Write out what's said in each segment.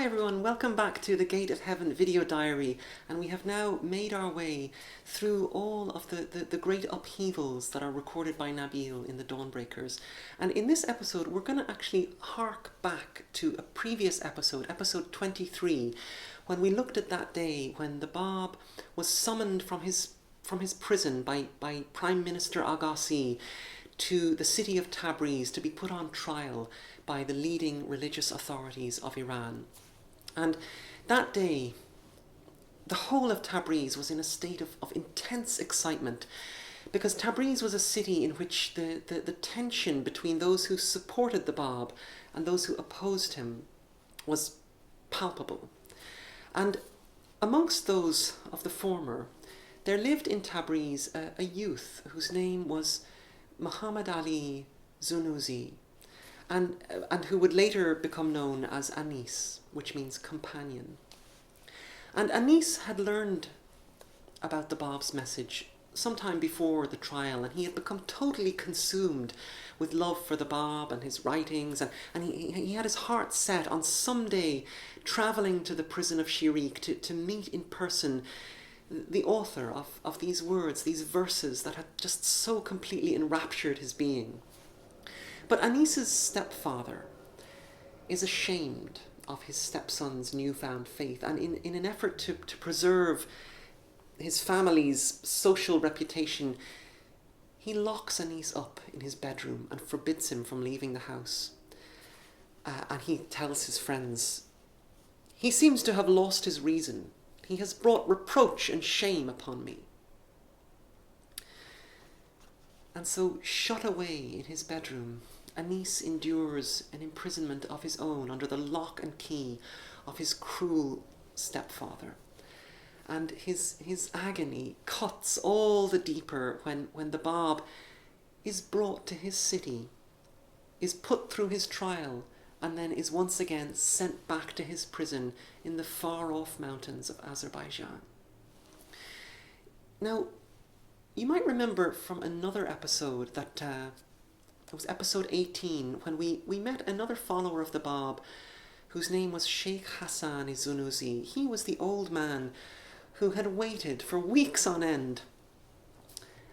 Hi everyone, welcome back to the Gate of Heaven video diary, and we have now made our way through all of the great upheavals that are recorded by Nabil in the Dawnbreakers. And in this episode we're going to actually hark back to a previous episode, episode 23, when we looked at that day when the Bab was summoned from his prison by Prime Minister Agassi to the city of Tabriz to be put on trial by the leading religious authorities of Iran. And that day, the whole of Tabriz was in a state of intense excitement, because Tabriz was a city in which the tension between those who supported the Bab and those who opposed him was palpable. And amongst those of the former, there lived in Tabriz a youth whose name was Muhammad Ali Zunuzi, and who would later become known as Anis, which means companion. And Anis had learned about the Bab's message sometime before the trial, and he had become totally consumed with love for the Bab and his writings, and he had his heart set on someday travelling to the prison of Shirik to meet in person the author of these words, these verses that had just so completely enraptured his being. But Anis's stepfather is ashamed of his stepson's newfound faith, and in an effort to preserve his family's social reputation, he locks Anis up in his bedroom and forbids him from leaving the house. And he tells his friends, "He seems to have lost his reason. He has brought reproach and shame upon me." And so, shut away in his bedroom, Anis endures an imprisonment of his own under the lock and key of his cruel stepfather. And his agony cuts all the deeper when the Bab is brought to his city, is put through his trial, and then is once again sent back to his prison in the far-off mountains of Azerbaijan. Now, you might remember from another episode that it was episode 18, when we met another follower of the Bab whose name was Sheikh Hassan Zunuzi. He was the old man who had waited for weeks on end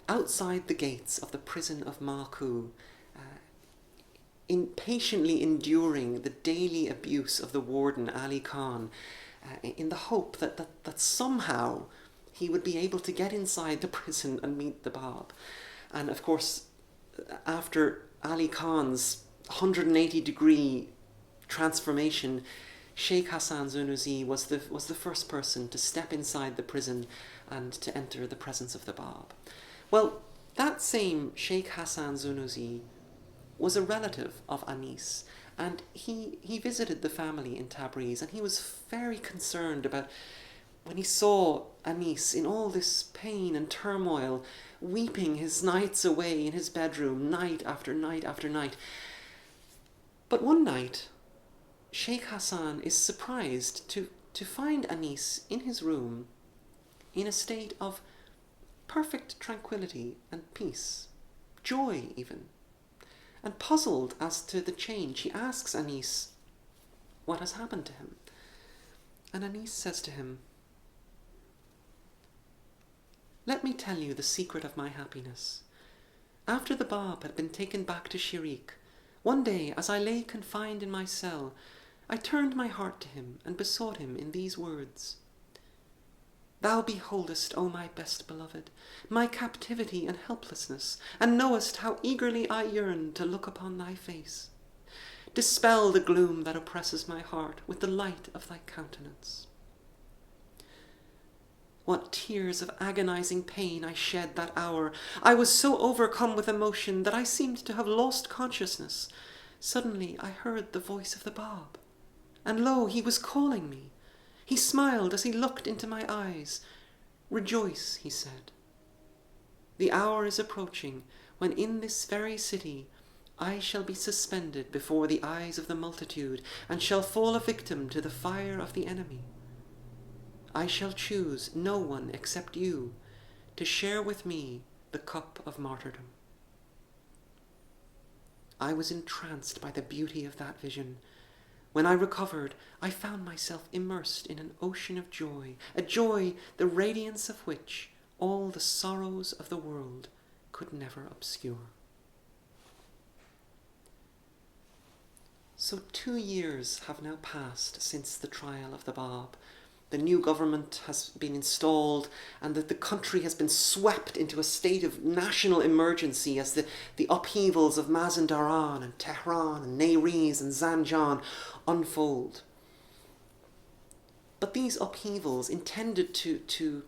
outside the gates of the prison of Maku, impatiently enduring the daily abuse of the warden Ali Khan, in the hope that somehow he would be able to get inside the prison and meet the Bab. And of course, after Ali Khan's 180-degree transformation, Sheikh Hassan Zunuzi was the first person to step inside the prison and to enter the presence of the Bab. Well, that same Sheikh Hassan Zunuzi was a relative of Anis, and he visited the family in Tabriz, and he was very concerned about when he saw Anis in all this pain and turmoil, weeping his nights away in his bedroom, night after night after night. But one night, Sheikh Hassan is surprised to find Anis in his room in a state of perfect tranquility and peace, joy even. And puzzled as to the change, he asks Anis what has happened to him. And Anis says to him, "Let me tell you the secret of my happiness. After the Bab had been taken back to Shirik, one day as I lay confined in my cell, I turned my heart to him and besought him in these words: 'Thou beholdest, O my best beloved, my captivity and helplessness, and knowest how eagerly I yearn to look upon thy face. Dispel the gloom that oppresses my heart with the light of thy countenance.' What tears of agonizing pain I shed that hour! I was so overcome with emotion that I seemed to have lost consciousness. Suddenly I heard the voice of the Bab, and lo, he was calling me. He smiled as he looked into my eyes. 'Rejoice,' he said. 'The hour is approaching when in this very city I shall be suspended before the eyes of the multitude and shall fall a victim to the fire of the enemy. I shall choose no one except you to share with me the cup of martyrdom.' I was entranced by the beauty of that vision. When I recovered, I found myself immersed in an ocean of joy, a joy the radiance of which all the sorrows of the world could never obscure. So 2 years have now passed since the trial of the Bab. The new government has been installed, and the country has been swept into a state of national emergency as the upheavals of Mazandaran and Tehran and Nariz and Zanjan unfold. But these upheavals, intended to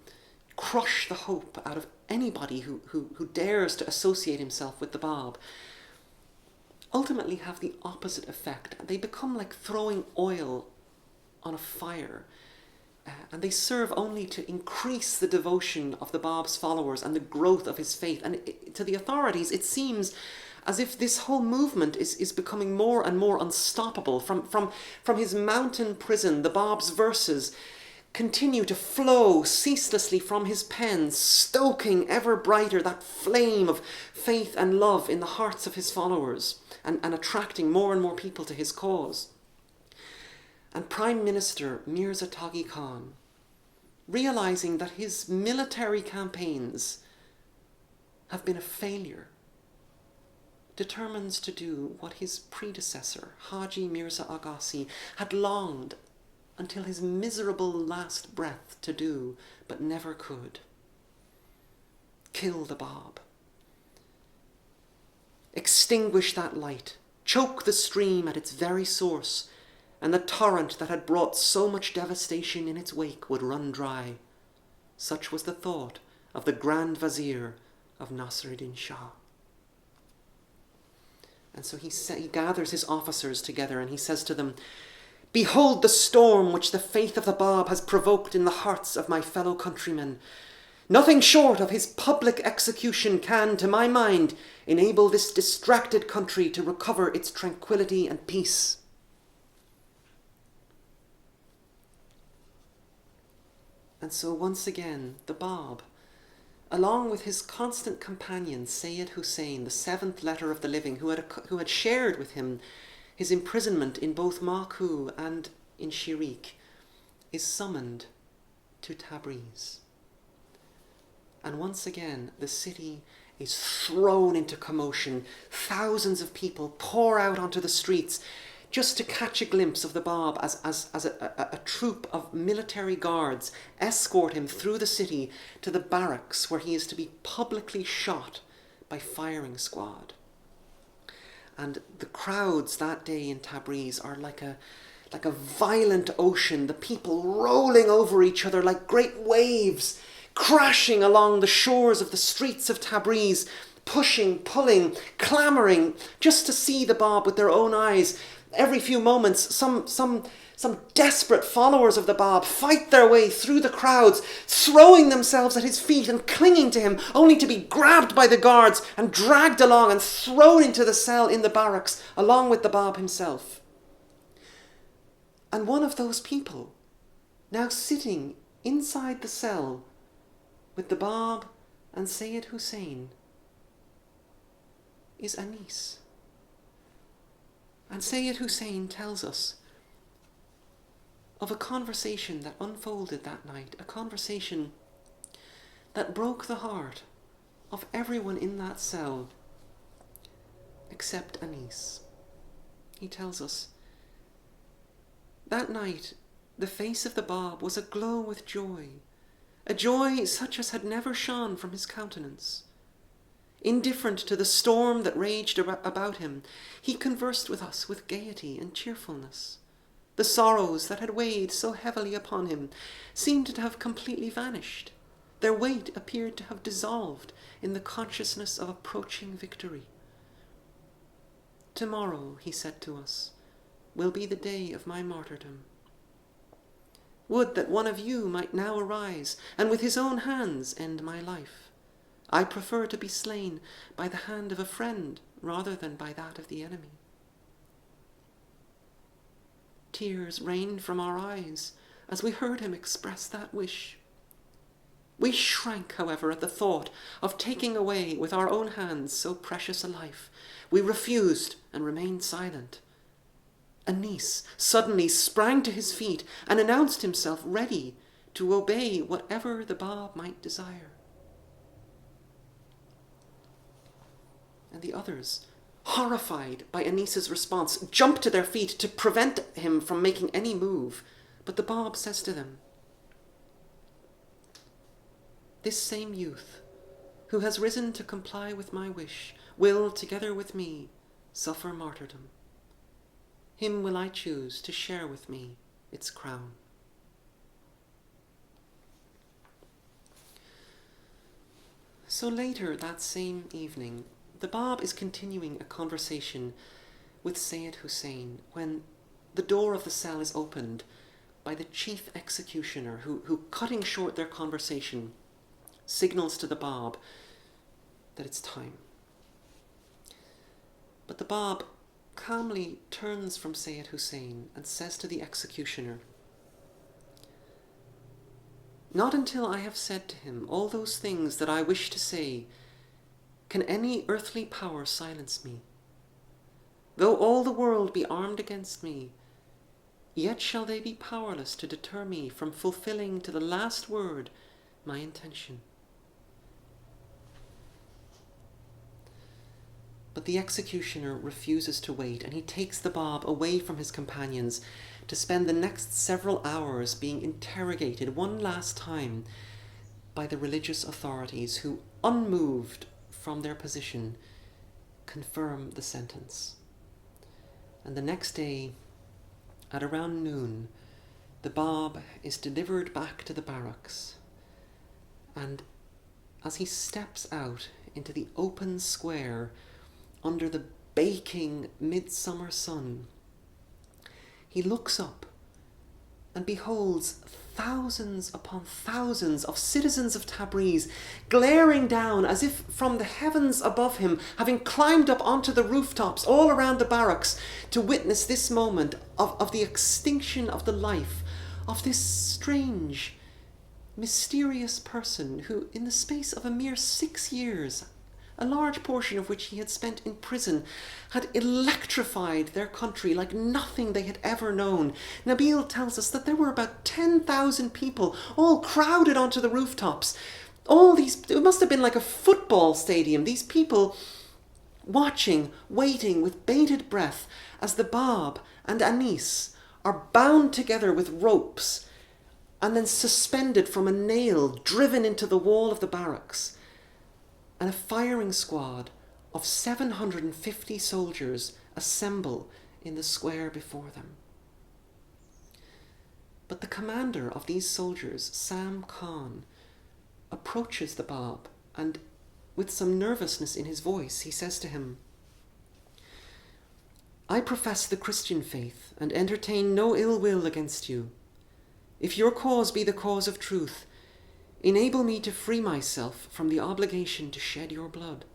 crush the hope out of anybody who dares to associate himself with the Bab, ultimately have the opposite effect. They become like throwing oil on a fire, and they serve only to increase the devotion of the Bab's followers and the growth of his faith. And to the authorities, it seems as if this whole movement is becoming more and more unstoppable. From his mountain prison, the Bab's verses continue to flow ceaselessly from his pen, stoking ever brighter that flame of faith and love in the hearts of his followers, and attracting more and more people to his cause. And Prime Minister Mirza Taghi Khan, realizing that his military campaigns have been a failure, determines to do what his predecessor, Haji Mirza Agassi, had longed until his miserable last breath to do, but never could. Kill the Bab. Extinguish that light. Choke the stream at its very source, and the torrent that had brought so much devastation in its wake would run dry. Such was the thought of the Grand Vizier of Nasruddin Shah. And so he gathers his officers together and he says to them, "Behold the storm which the faith of the Bab has provoked in the hearts of my fellow countrymen. Nothing short of his public execution can, to my mind, enable this distracted country to recover its tranquility and peace." And so once again, the Bab, along with his constant companion, Sayyid Hussein, the seventh letter of the living, who had shared with him his imprisonment in both Maku and in Shirik, is summoned to Tabriz. And once again, the city is thrown into commotion. Thousands of people pour out onto the streets just to catch a glimpse of the Bab as a troop of military guards escort him through the city to the barracks where he is to be publicly shot by firing squad. And the crowds that day in Tabriz are like a violent ocean, the people rolling over each other like great waves, crashing along the shores of the streets of Tabriz, pushing, pulling, clamouring, just to see the Bab with their own eyes. Every few moments, some desperate followers of the Bab fight their way through the crowds, throwing themselves at his feet and clinging to him, only to be grabbed by the guards and dragged along and thrown into the cell in the barracks, along with the Bab himself. And one of those people, now sitting inside the cell with the Bab and Sayyid Hussein, is Anis. And Sayyid Hussein tells us of a conversation that unfolded that night, a conversation that broke the heart of everyone in that cell except Anis. He tells us, that night the face of the Bab was aglow with joy, a joy such as had never shone from his countenance. Indifferent to the storm that raged about him, he conversed with us with gaiety and cheerfulness. The sorrows that had weighed so heavily upon him seemed to have completely vanished. Their weight appeared to have dissolved in the consciousness of approaching victory. "Tomorrow," he said to us, "will be the day of my martyrdom. Would that one of you might now arise and with his own hands end my life. I prefer to be slain by the hand of a friend rather than by that of the enemy." Tears rained from our eyes as we heard him express that wish. We shrank, however, at the thought of taking away with our own hands so precious a life. We refused and remained silent. Anis suddenly sprang to his feet and announced himself ready to obey whatever the Bab might desire. And the others, horrified by Anis's response, jumped to their feet to prevent him from making any move. But the Bab says to them, "This same youth, who has risen to comply with my wish, will, together with me, suffer martyrdom. Him will I choose to share with me its crown." So later that same evening, the Bab is continuing a conversation with Sayyid Hussein when the door of the cell is opened by the chief executioner who cutting short their conversation, signals to the Bab that it's time. But the Bab calmly turns from Sayyid Hussein and says to the executioner, "Not until I have said to him all those things that I wish to say can any earthly power silence me. Though all the world be armed against me, yet shall they be powerless to deter me from fulfilling to the last word my intention." But the executioner refuses to wait, and he takes the Bab away from his companions to spend the next several hours being interrogated one last time by the religious authorities, who, unmoved from their position, confirm the sentence. And the next day, at around noon, the Bab is delivered back to the barracks, and as he steps out into the open square under the baking midsummer sun, he looks up and beholds thousands upon thousands of citizens of Tabriz glaring down as if from the heavens above him, having climbed up onto the rooftops all around the barracks to witness this moment of the extinction of the life of this strange, mysterious person who, in the space of a mere 6 years, a large portion of which he had spent in prison, had electrified their country like nothing they had ever known. Nabil tells us that there were about 10,000 people all crowded onto the rooftops. All these, it must have been like a football stadium, these people watching, waiting with bated breath as the Bab and Anis are bound together with ropes and then suspended from a nail driven into the wall of the barracks, and a firing squad of 750 soldiers assemble in the square before them. But the commander of these soldiers, Sam Khan, approaches the Bab, and with some nervousness in his voice, he says to him, "I profess the Christian faith and entertain no ill will against you. If your cause be the cause of truth, enable me to free myself from the obligation to shed your blood."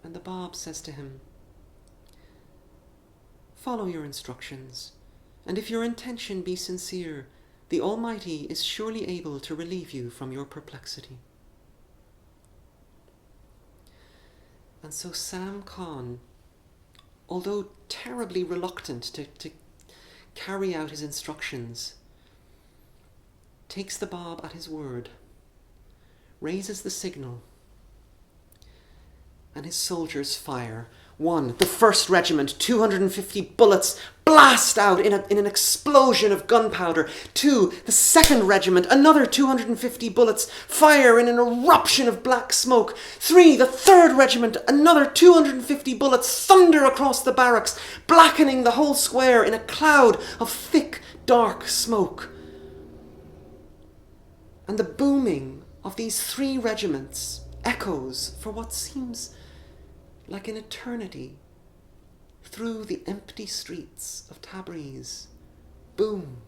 And the Bab says to him, "Follow your instructions, and if your intention be sincere, the Almighty is surely able to relieve you from your perplexity." And so Sam Khan, although terribly reluctant to carry out his instructions, takes the Bab at his word, raises the signal, and his soldiers fire. One, the 1st Regiment, 250 bullets blast out in an explosion of gunpowder. 2, the 2nd Regiment, another 250 bullets fire in an eruption of black smoke. 3, the 3rd Regiment, another 250 bullets thunder across the barracks, blackening the whole square in a cloud of thick, dark smoke. And the booming of these 3 regiments echoes for what seems like an eternity through the empty streets of Tabriz. Boom,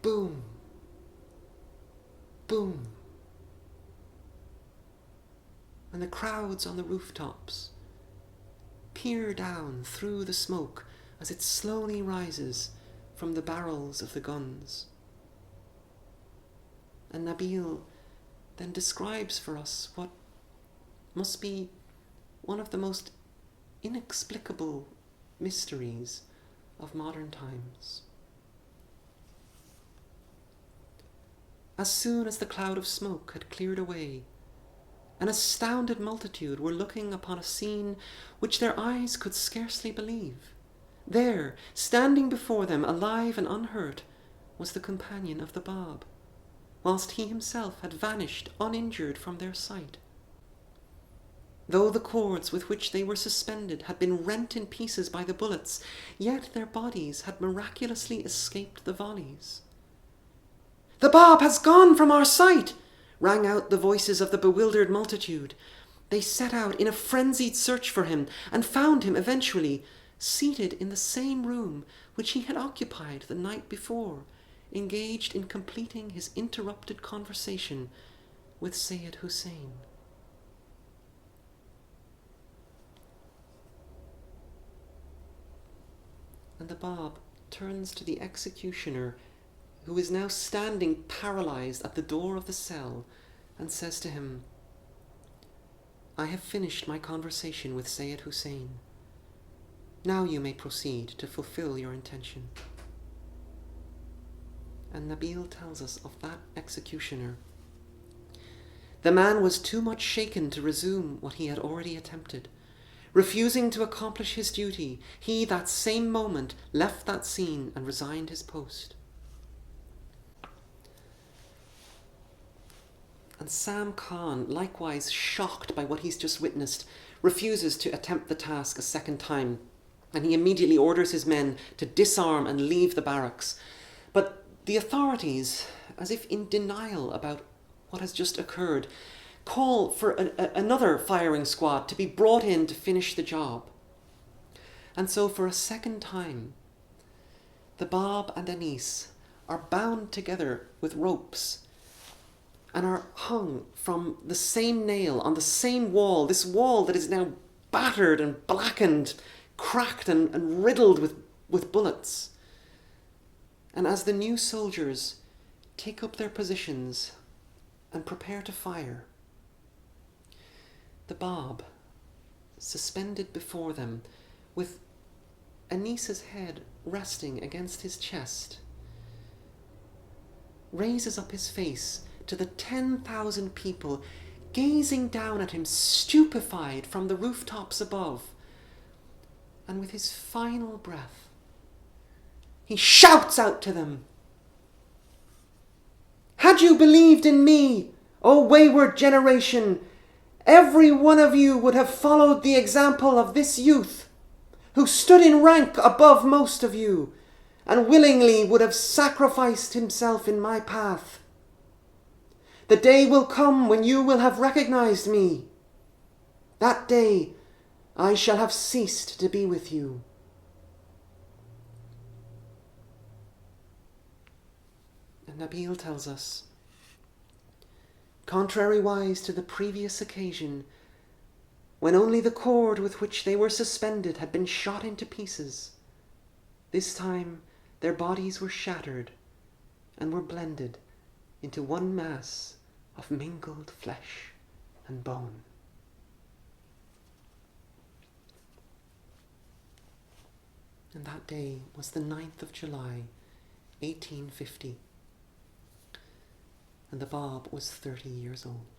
boom, boom. And the crowds on the rooftops peer down through the smoke as it slowly rises from the barrels of the guns. And Nabil then describes for us what must be one of the most inexplicable mysteries of modern times. As soon as the cloud of smoke had cleared away, an astounded multitude were looking upon a scene which their eyes could scarcely believe. There, standing before them, alive and unhurt, was the companion of the Bab, whilst he himself had vanished uninjured from their sight. Though the cords with which they were suspended had been rent in pieces by the bullets, yet their bodies had miraculously escaped the volleys. "The Bab has gone from our sight!" rang out the voices of the bewildered multitude. They set out in a frenzied search for him, and found him eventually seated in the same room which he had occupied the night before, engaged in completing his interrupted conversation with Sayyid Hussein. And the Bab turns to the executioner, who is now standing paralyzed at the door of the cell, and says to him, "I have finished my conversation with Sayyid Hussein. Now you may proceed to fulfill your intention." And Nabil tells us of that executioner. "The man was too much shaken to resume what he had already attempted. Refusing to accomplish his duty, he that same moment left that scene and resigned his post." And Sam Khan, likewise shocked by what he's just witnessed, refuses to attempt the task a second time, and he immediately orders his men to disarm and leave the barracks. But the authorities, as if in denial about what has just occurred, call for another firing squad to be brought in to finish the job. And so for a second time, the Bab and Anis are bound together with ropes and are hung from the same nail on the same wall, this wall that is now battered and blackened, cracked and riddled with bullets. And as the new soldiers take up their positions and prepare to fire, the Bab, suspended before them, with Anis's head resting against his chest, raises up his face to the 10,000 people gazing down at him stupefied from the rooftops above, and with his final breath, he shouts out to them, "Had you believed in me, O wayward generation, every one of you would have followed the example of this youth, who stood in rank above most of you, and willingly would have sacrificed himself in my path. The day will come when you will have recognized me. That day I shall have ceased to be with you." And Nabil tells us, contrariwise to the previous occasion, when only the cord with which they were suspended had been shot into pieces, this time their bodies were shattered and were blended into one mass of mingled flesh and bone. And that day was the 9th of July, 1850. And the Bab was 30 years old.